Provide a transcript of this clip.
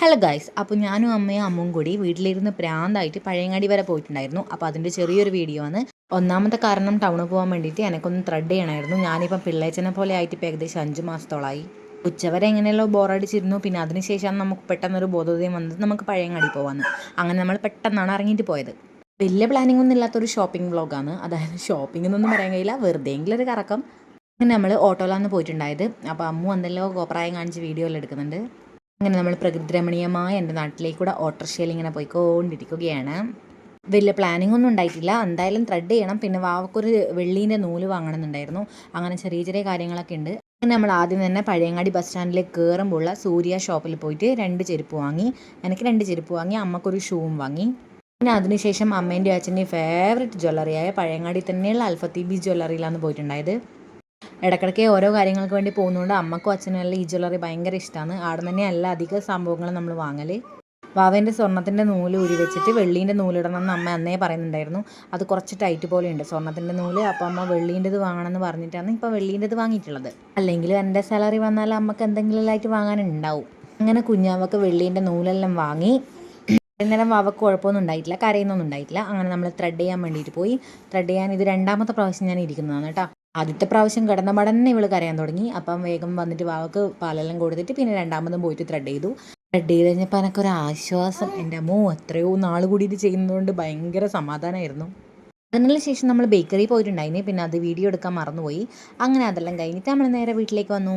Hello guys, അപ്പോൾ ഞാനും അമ്മയും അമ്മും കൂടി വീട്ടിലിരുന്ന് പ്രാന്തായിട്ട് പഴയങ്ങാടി വരെ പോയിട്ടുണ്ടായിരുന്നു. അപ്പോൾ അതിൻ്റെ ചെറിയൊരു വീഡിയോ ആണ്. ഒന്നാമത്തെ കാരണം ടൗണിൽ പോകാൻ വേണ്ടിയിട്ട് എനിക്കൊന്ന് ത്രെഡ് ചെയ്യണമായിരുന്നു. ഞാനിപ്പം പിള്ളേച്ചനെ പോലെ ആയിട്ട് ഇപ്പോൾ ഏകദേശം 5 മാസത്തോളമായി. ഉച്ചവരെ എങ്ങനെയല്ലോ ബോറടിച്ചിരുന്നു. പിന്നെ അതിനുശേഷം നമുക്ക് പെട്ടെന്നൊരു ബോധോദയം വന്നത് നമുക്ക് പഴയങ്ങാടി പോകാമെന്ന്. അങ്ങനെ നമ്മൾ പെട്ടെന്നാണ് ഇറങ്ങിയിട്ട് പോയത്. വലിയ പ്ലാനിംഗ് ഒന്നും ഇല്ലാത്തൊരു ഷോപ്പിംഗ് വ്ളോഗാണ്. അതായത് ഷോപ്പിംഗ് എന്നൊന്നും പറയാൻ കഴിയില്ല, വെറുതെ എങ്കിലും ഒരു കറക്കം. അങ്ങനെ നമ്മൾ ഓട്ടോയിലാണ് പോയിട്ടുണ്ടായത്. അപ്പോൾ അമ്മു എന്തെല്ലോ കോപ്രായം കാണിച്ച് വീഡിയോ എല്ലാം എടുക്കുന്നുണ്ട്. അങ്ങനെ നമ്മൾ പ്രകൃതിരമണീയമായ എൻ്റെ നാട്ടിലേക്കൂടെ ഓട്ടോറിക്ഷയിൽ ഇങ്ങനെ പോയിക്കൊണ്ടിരിക്കുകയാണ്. വലിയ പ്ലാനിംഗ് ഒന്നും ഉണ്ടായിട്ടില്ല. എന്തായാലും ത്രെഡ് ചെയ്യണം. പിന്നെ വാവക്കൊരു വെള്ളീൻ്റെ നൂല് വാങ്ങണമെന്നുണ്ടായിരുന്നു. അങ്ങനെ ചെറിയ ചെറിയ കാര്യങ്ങളൊക്കെ ഉണ്ട്. അങ്ങനെ നമ്മൾ ആദ്യം തന്നെ പഴയങ്ങാടി ബസ് സ്റ്റാൻഡിലേക്ക് കയറുമ്പോൾ സൂര്യ ഷോപ്പിൽ പോയിട്ട് 2 ചെരുപ്പ് വാങ്ങി. എനിക്ക് 2 ചെരുപ്പ് വാങ്ങി, അമ്മക്കൊരു ഷൂവും വാങ്ങി. പിന്നെ അതിനുശേഷം അമ്മേൻ്റെയും അച്ഛൻ്റെയും ഫേവറേറ്റ് ജ്വല്ലറിയായ പഴയങ്ങാടി തന്നെയുള്ള അൽഫത്തീബി ജ്വല്ലറിയിലാണ് പോയിട്ടുണ്ടായത്. ഇടയ്ക്കിടയ്ക്ക് ഓരോ കാര്യങ്ങൾക്ക് വേണ്ടി പോകുന്നതുകൊണ്ട് അമ്മക്കും അച്ഛനും എല്ലാം ഈ ജ്വല്ലറി ഭയങ്കര ഇഷ്ടമാണ്. അവിടെ തന്നെയല്ല അധിക സംഭവങ്ങൾ നമ്മൾ വാങ്ങൽ. വാവേൻ്റെ സ്വർണ്ണത്തിൻ്റെ നൂല് ഊരി വെച്ചിട്ട് വെള്ളീൻ്റെ നൂലിടണമെന്ന് അമ്മ അന്നേ പറയുന്നുണ്ടായിരുന്നു. അത് കുറച്ച് ടൈറ്റ് പോലെയുണ്ട് സ്വർണ്ണത്തിൻ്റെ നൂല്. അപ്പോൾ അമ്മ വെള്ളീൻ്റെത് വാങ്ങണമെന്ന് പറഞ്ഞിട്ടാണ് ഇപ്പോൾ വെള്ളീൻ്റെത് വാങ്ങിയിട്ടുള്ളത്. അല്ലെങ്കിൽ എൻ്റെ സാലറി വന്നാൽ അമ്മക്ക് എന്തെങ്കിലും ആയിട്ട് വാങ്ങാനുണ്ടാവും. അങ്ങനെ കുഞ്ഞാവക്ക് വെള്ളീൻ്റെ നൂലെല്ലാം വാങ്ങി. അന്നേരം വാവക്ക് കുഴപ്പമൊന്നും ഉണ്ടായിട്ടില്ല, കരയുന്നൊന്നും ഉണ്ടായിട്ടില്ല. അങ്ങനെ നമ്മൾ ത്രെഡ് ചെയ്യാൻ വേണ്ടിയിട്ട് പോയി. ത്രെഡ് ചെയ്യാൻ ഇത് 2ാമത്തെ പ്രാവശ്യം ഞാൻ ഇരിക്കുന്നതാണ് കേട്ടോ. ആദ്യത്തെ പ്രാവശ്യം കിടന്ന പടന്നെ ഇവൾ കരയാൻ തുടങ്ങി. അപ്പം വേഗം വന്നിട്ട് വാവക്ക് പാലെല്ലാം കൊടുത്തിട്ട് പിന്നെ 2ാമതും പോയിട്ട് ത്രെഡ് ചെയ്തു. ത്രെഡ് ചെയ്ത് കഴിഞ്ഞപ്പോൾ എനിക്കൊരു ആശ്വാസം. എൻ്റെ അമ്മോ, എത്രയോ നാൾ കൂടി ഇത് ചെയ്യുന്നതുകൊണ്ട് ഭയങ്കര സമാധാനമായിരുന്നു. അതിനുള്ള ശേഷം നമ്മൾ ബേക്കറി പോയിട്ടുണ്ടായിന്. പിന്നെ അത് വീഡിയോ എടുക്കാൻ മറന്നുപോയി. അങ്ങനെ അതെല്ലാം കഴിഞ്ഞിട്ട് നമ്മൾ നേരെ വീട്ടിലേക്ക് വന്നു.